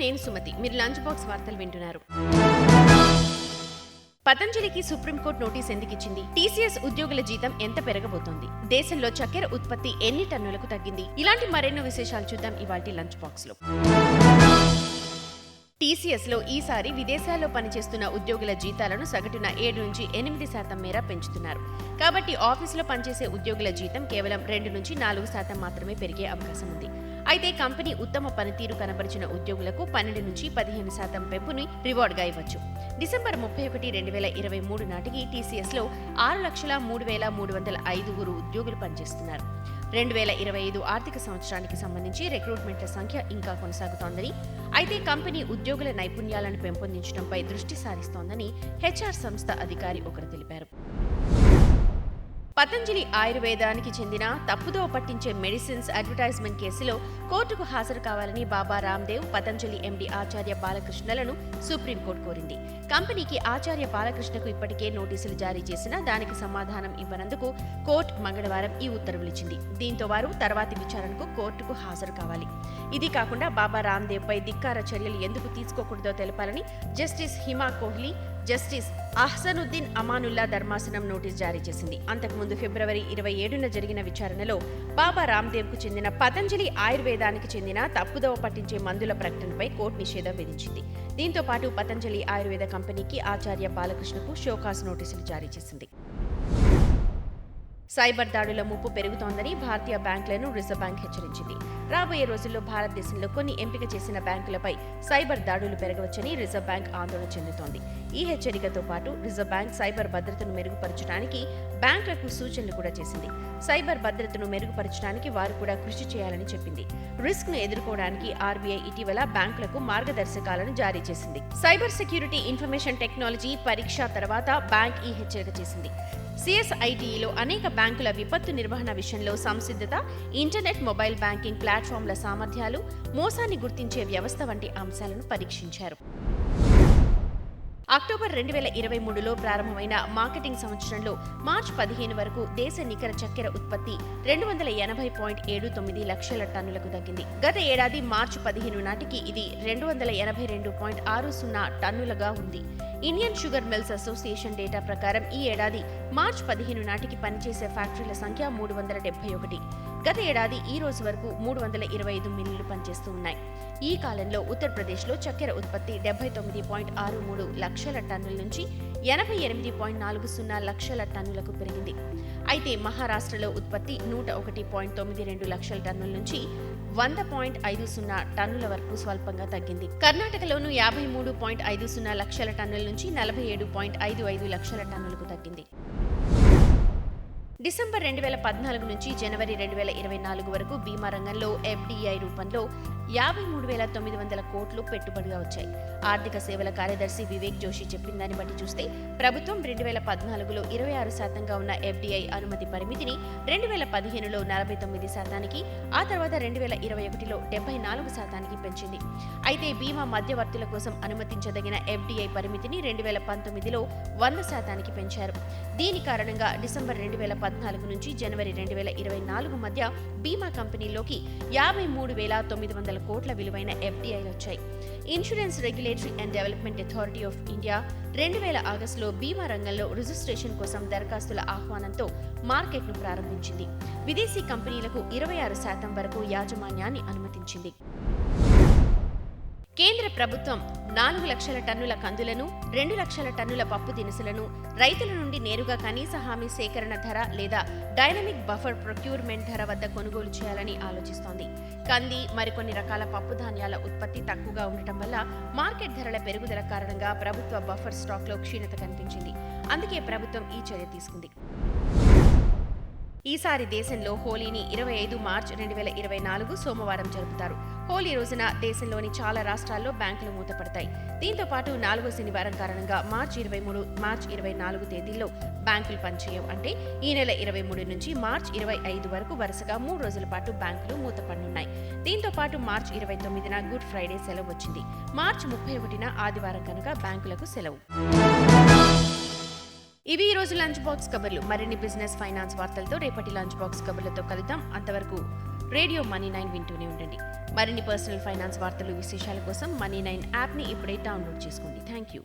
నేను సుమతి. మీరు lunch box వార్తలు వింటున్నారు. పతంజలికి సుప్రీంకోర్టు నోటీస్ ఎందుకిచ్చింది? టీసీఎస్ ఉద్యోగుల జీతం ఎంత పెరగబోతోంది? దేశంలో చక్కెర ఉత్పత్తి ఎన్ని టన్నులకు తగ్గింది? ఇలాంటి మరెన్నో విశేషాలు చూద్దాం ఇవాల్టి లంచ్ బాక్స్ లో. టీసీఎస్ లో ఈసారి విదేశాల్లో పనిచేస్తున్న ఉద్యోగుల జీతాలను సగటున 7 నుంచి 8% మేర పెంచుతున్నారు. కాబట్టి ఆఫీసులో పనిచేసే ఉద్యోగుల జీతం కేవలం 2 నుంచి 4% మాత్రమే పెరిగే అవకాశం ఉంది. అయితే కంపెనీ ఉత్తమ పనితీరు కనబరిచిన ఉద్యోగులకు 12 నుంచి 15% పెంపుని రివార్డ్గా ఇవ్వచ్చు. డిసెంబర్ 31, 2023 నాటికి టీసీఎస్ లో 6,03,305 ఉద్యోగులు పనిచేస్తున్నారు. 2025 ఆర్థిక సంవత్సరానికి సంబంధించి రిక్రూట్మెంట్ల సంఖ్య ఇంకా కొనసాగుతోందని, అయితే కంపెనీ ఉద్యోగుల నైపుణ్యాలను పెంపొందించడంపై దృష్టి సారిస్తోందని హెచ్ఆర్ సంస్థ అధికారి ఒకరు తెలిపారు. పతంజలి ఆయుర్వేదానికి చెందిన తప్పుదోవ పట్టించే మెడిసిన్స్ అడ్వర్టైజ్మెంట్ కేసులో కోర్టుకు హాజరు కావాలని బాబా రామ్దేవ్, పతంజలి ఎండీ ఆచార్య బాలకృష్ణలను సుప్రీంకోర్టు కోరింది. కంపెనీకి ఆచార్య బాలకృష్ణకు ఇప్పటికే నోటీసులు జారీ చేసినా దానికి సమాధానం ఇవ్వనందుకు కోర్టు మంగళవారం ఈ ఉత్తర్వులిచ్చింది. దీంతో వారు తర్వాతి విచారణకు కోర్టుకు హాజరు కావాలి. ఇది కాకుండా బాబా రామ్దేవ్ పై ధిక్కార చర్యలు ఎందుకు తీసుకోకూడదో తెలపాలని జస్టిస్ హిమా కోహ్లీ, జస్టిస్ అహ్సనుద్దీన్ అమానుల్లా ధర్మాసనం నోటీస్ జారీ చేసింది. అంతకుముందు ఫిబ్రవరి 27న జరిగిన విచారణలో బాబా రామ్దేవ్ కు చెందిన పతంజలి ఆయుర్వేదానికి చెందిన తప్పుదోవ పట్టించే మందుల ప్రకటనపై కోర్టు నిషేధం విధించింది. దీంతో పాటు పతంజలి ఆయుర్వేద కంపెనీకి ఆచార్య బాలకృష్ణకు షోకాజ్ నోటీసులు జారీ చేసింది. సైబర్ దాడుల ముప్పు పెరుగుతోందని భారతీయ బ్యాంకులను రిజర్వ్ బ్యాంక్ హెచ్చరించింది. రాబోయే రోజుల్లో భారతదేశంలో కొన్ని ఎంపిక చేసిన బ్యాంకులపై సైబర్ దాడులు పెరగవచ్చని రిజర్వ్ బ్యాంక్ ఆందోళన చెందుతోంది. ఈ హెచ్చరికతో పాటు రిజర్వ్ బ్యాంక్ సైబర్ భద్రతను మెరుగుపరచడానికి బ్యాంకులకు సూచనలు కూడా చేసింది. సైబర్ భద్రతను మెరుగుపరచడానికి వారు కూడా కృషి చేయాలని చెప్పింది. రిస్క్ ను ఎదుర్కోవడానికి ఆర్బీఐ ఇటీవల బ్యాంకులకు మార్గదర్శకాలను జారీ చేసింది. సైబర్ సెక్యూరిటీ ఇన్ఫర్మేషన్ టెక్నాలజీ పరీక్ష తర్వాత బ్యాంక్ ఈ హెచ్చరిక చేసింది. సిఎస్ఐటిలో అనేక బ్యాంకుల విపత్తు నిర్వహణ విషయంలో సంసిద్ధత, ఇంటర్నెట్, మొబైల్ బ్యాంకింగ్ ప్లాట్ఫామ్ల సామర్థ్యాలు, మోసాన్ని గుర్తించే వ్యవస్థ వంటి అంశాలను పరీక్షించారు. అక్టోబర్ 2023లో ప్రారంభమైన మార్కెటింగ్ సంవత్సరంలో మార్చి 15 వరకు దేశ నికర చక్కెర ఉత్పత్తి 280.79 లక్షల టన్నులకు తగ్గింది. గత ఏడాది మార్చి 15 నాటికి ఇది 282.60 టన్నులుగా ఉంది. Indian sugar mills association data ప్రకారం ఈ ఏడాది మార్చి 15 నాటికి పనిచేసే ఫ్యాక్టరీల సంఖ్య 371. గత ఏడాది ఈ రోజు వరకు 325 మిల్లులు పనిచేస్తూ ఉన్నాయి. ఈ కాలంలో ఉత్తరప్రదేశ్లో చక్కెర ఉత్పత్తి 79.63 లక్షల టన్నుల నుంచి 88.40 లక్షల టన్నులకు పెరిగింది. అయితే మహారాష్ట్రలో ఉత్పత్తి 101.92 లక్షల టన్నుల నుంచి 100.50 టన్నుల వరకు స్వల్పంగా తగ్గింది. కర్ణాటకలోనూ 53.50 లక్షల టన్నుల నుంచి 47.55 లక్షల టన్నులకు తగ్గింది. డిసెంబర్ 2014 నుంచి జనవరి 2024 వరకు బీమా రంగంలో ఎఫ్డీఐ రూపంలో 53,900 కోట్లు పెట్టుబడిగా వచ్చాయి. ఆర్థిక సేవల కార్యదర్శి వివేక్ జోషి చెప్పిన దాన్ని బట్టి చూస్తే ప్రభుత్వం 2014లో 26% ఉన్న ఎఫ్డీఐ అనుమతి పరిమితిని 2015లో 49%, ఆ తర్వాత 2021లో 74% పెంచింది. అయితే బీమా మధ్యవర్తుల కోసం అనుమతించదగిన ఎఫ్డీఐ పరిమితిని 2019లో 100% పెంచారు. దీని కారణంగా డిసెంబర్ 2014 నుంచి జనవరి 2024 మధ్య బీమా కంపెనీల్లోకి 53,900 కోట్ల విలువైన ఎఫ్డీఐలు వచ్చాయి. Insurance regulatory and development authority of India 2000 ఆగస్టులో బీమా రంగంలో రిజిస్ట్రేషన్ కోసం దరఖాస్తుల ఆహ్వానంతో మార్కెట్ను ప్రారంభించింది. విదేశీ కంపెనీలకు 26% వరకు యాజమాన్యాన్ని అనుమతించింది. కేంద్ర ప్రభుత్వం 4 లక్షల టన్నుల కందులను, 2 లక్షల టన్నుల పప్పు దినుసులను రైతుల నుండి నేరుగా కనీస హామీ సేకరణ ధర లేదా డైనమిక్ బఫర్ ప్రొక్యూర్మెంట్ ధర వద్ద కొనుగోలు చేయాలని ఆలోచిస్తోంది. కంది, మరికొన్ని రకాల పప్పు ధాన్యాల ఉత్పత్తి తక్కువగా ఉండటం వల్ల మార్కెట్ ధరల పెరుగుదల కారణంగా ప్రభుత్వ బఫర్ స్టాక్లో క్షీణత కనిపించింది. అందుకే ప్రభుత్వం ఈ చర్య తీసుకుంది. ఈసారి దేశంలో హోలీని 25 మార్చి 2024 సోమవారం జరుపుతారు. హోలీ రోజున దేశంలోని చాలా రాష్ట్రాల్లో బ్యాంకులు మూతపడతాయి. దీంతో పాటు 4వ శనివారం కారణంగా మార్చి 23, మార్చి 24 తేదీల్లో బ్యాంకులు పనిచేయవు. అంటే ఈ నెల 23 నుంచి మార్చి 25 వరకు వరుసగా 3 రోజుల పాటు బ్యాంకులు మూతపడనున్నాయి. దీంతో పాటు మార్చి 29న గుడ్ ఫ్రైడే సెలవు వచ్చింది. మార్చి 31న ఆదివారం కనుక బ్యాంకులకు సెలవు. ఇవి ఈ రోజు లంచ్ బాక్స్ కబర్లు. మరిన్ని బిజినెస్, ఫైనాన్స్ వార్తలతో రేపటి లంచ్ బాక్స్ కబర్లతో కలుద్దాం. అంతవరకు రేడియో మనీ 9 వింటూనే ఉండండి. మరిన్ని పర్సనల్ ఫైనాన్స్ వార్తలు విశేషాల కోసం మనీ 9 యాప్ని ఇప్పుడే డౌన్లోడ్ చేసుకోండి. Thank you.